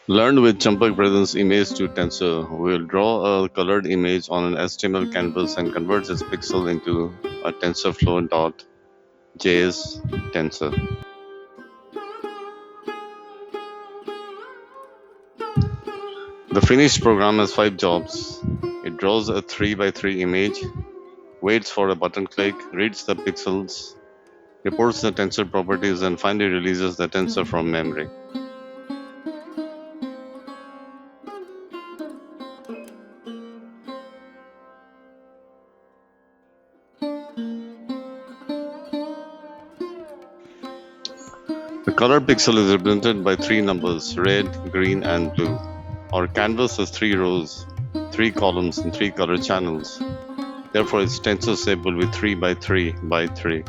Learned with Champak presents image to Tensor. We will draw a colored image on an HTML canvas and convert its pixel into a TensorFlow.js tensor. The finished program has 5 jobs. It draws a 3 by 3 image, waits for a button click, reads the pixels, reports the tensor properties, and finally releases the tensor from memory. The color pixel is represented by 3 numbers, red, green, and blue. Our canvas has 3 rows, 3 columns, and 3 color channels. Therefore, its tensor shape will be 3 by 3 by 3.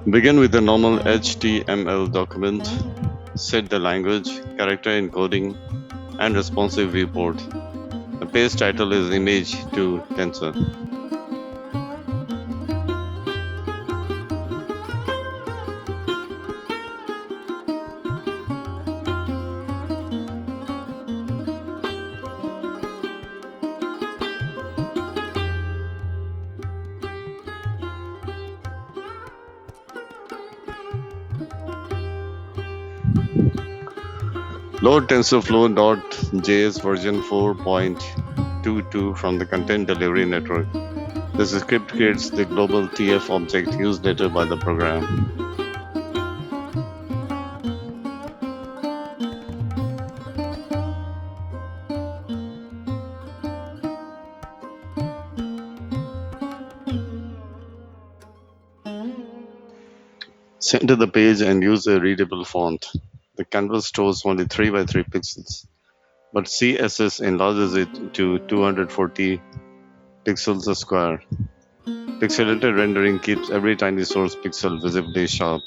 Begin with a normal HTML document. Set the language, character encoding, and responsive viewport. The page title is image to tensor. Load TensorFlow.js version 4.22 from the Content Delivery Network. This script creates the global TF object used later by the program. Center the page and use a readable font. The canvas stores only 3 by 3 pixels, but CSS enlarges it to 240 pixels a square. Pixelated rendering keeps every tiny source pixel visibly sharp.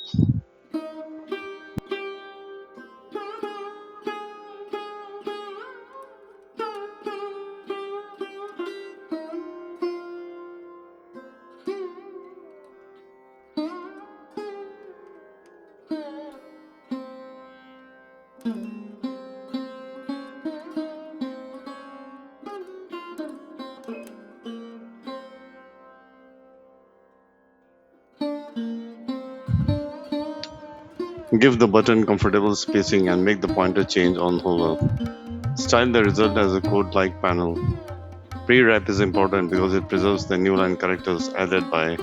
Give the button comfortable spacing and make the pointer change on hover. Style the result as a code-like panel. Pre-wrap is important because it preserves the new line characters added by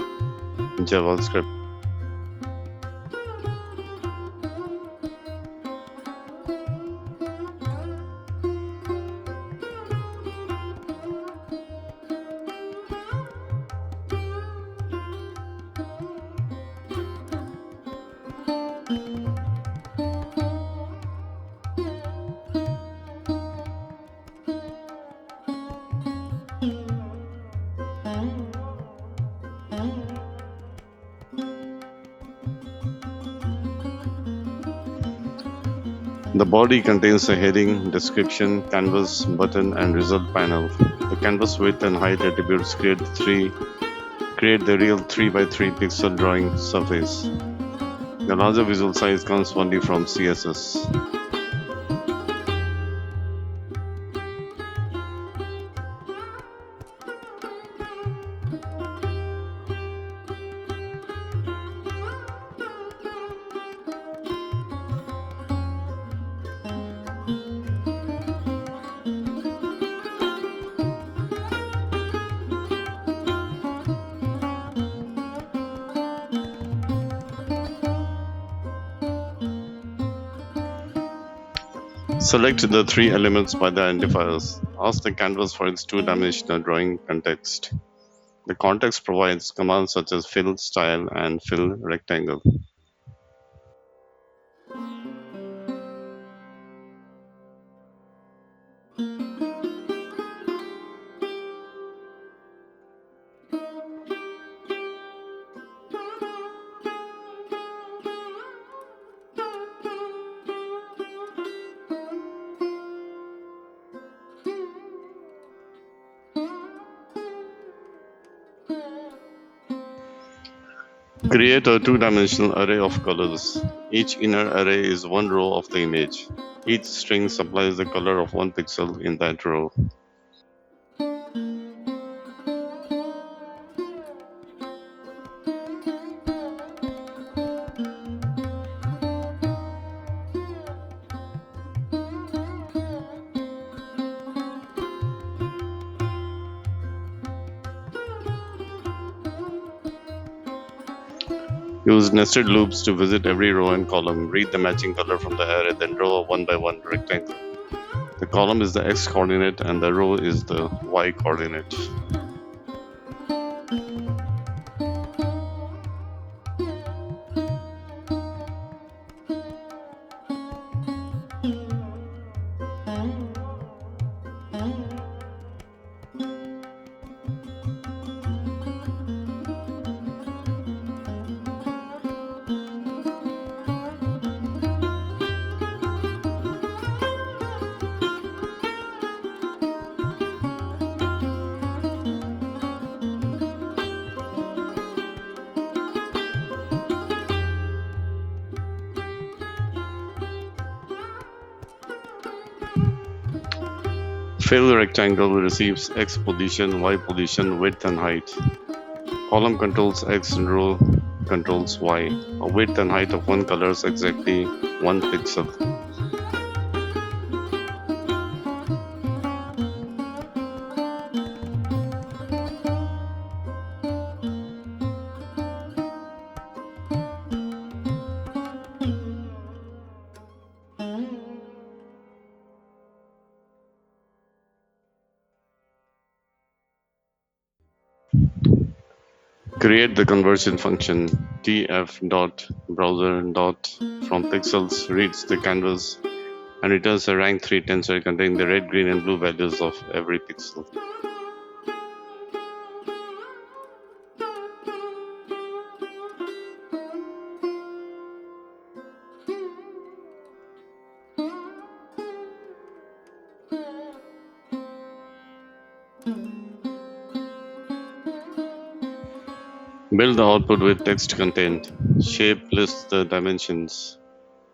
JavaScript. The body contains a heading, description, canvas, button, and result panel. The canvas width and height attributes create the real 3 by 3 pixel drawing surface. The larger visual size comes only from CSS. Select the 3 elements by the identifiers. Ask the canvas for its 2-dimensional drawing context. The context provides commands such as fill style and fill rectangle. Create a two-dimensional array of colors. Each inner array is one row of the image. Each string supplies the color of one pixel in that row. Use nested loops to visit every row and column. Read the matching color from the array, then draw a one-by-one rectangle. The column is the x-coordinate and the row is the y-coordinate. Fill rectangle receives x position, y position, width and height. Column controls x and row controls y. A width and height of one color is exactly 1 pixel. Create the conversion function. tf.browser. From pixels reads the canvas and returns a rank 3 tensor containing the red, green and blue values of every pixel. Build the output with text content. Shape lists the dimensions.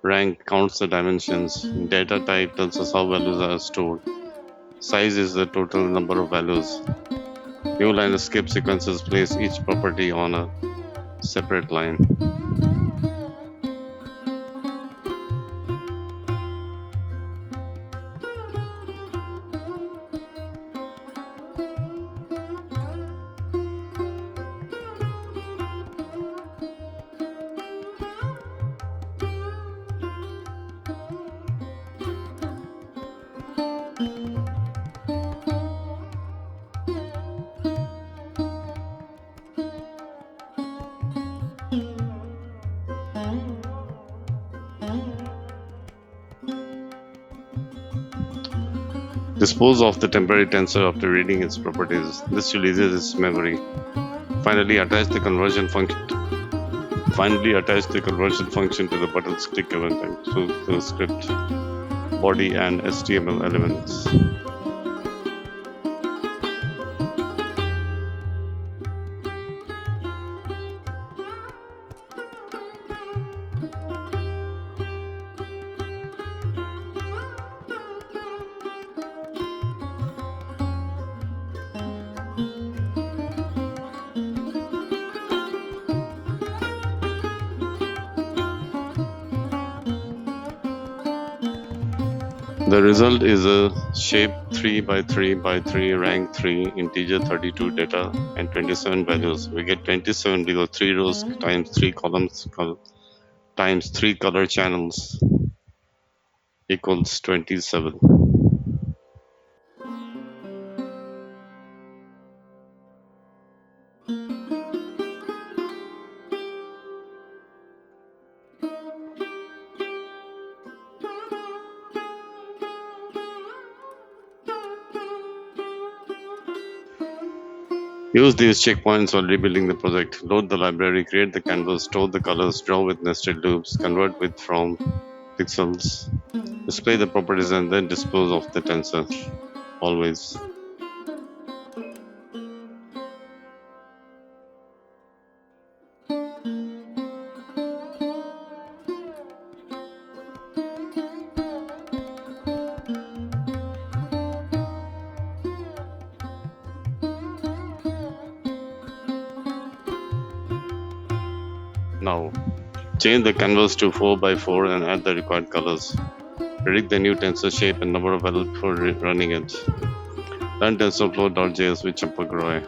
Rank counts the dimensions. Data type tells us how values are stored. Size is the total number of values. New line escape sequences place each property on a separate line. Dispose of the temporary tensor after reading its properties. This releases its memory. Finally, attach the conversion function to the buttons click event and to the script body and HTML elements. The result is a shape 3x3x3 rank 3 integer 32 data and 27 values. We get 27 because 3 rows times 3 columns times 3 color channels equals 27. Use these checkpoints while rebuilding the project. Load the library, create the canvas, store the colors, draw with nested loops, convert with from pixels, display the properties and then dispose of the tensor. Always. Now, change the canvas to 4 by 4 and add the required colors. Predict the new tensor shape and number of values before running it. Learn TensorFlow.js with Champak.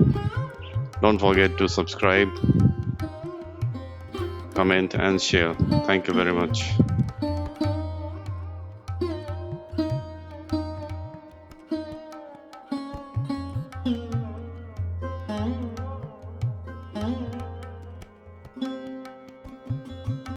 Don't forget to subscribe, comment, and share. Thank you very much.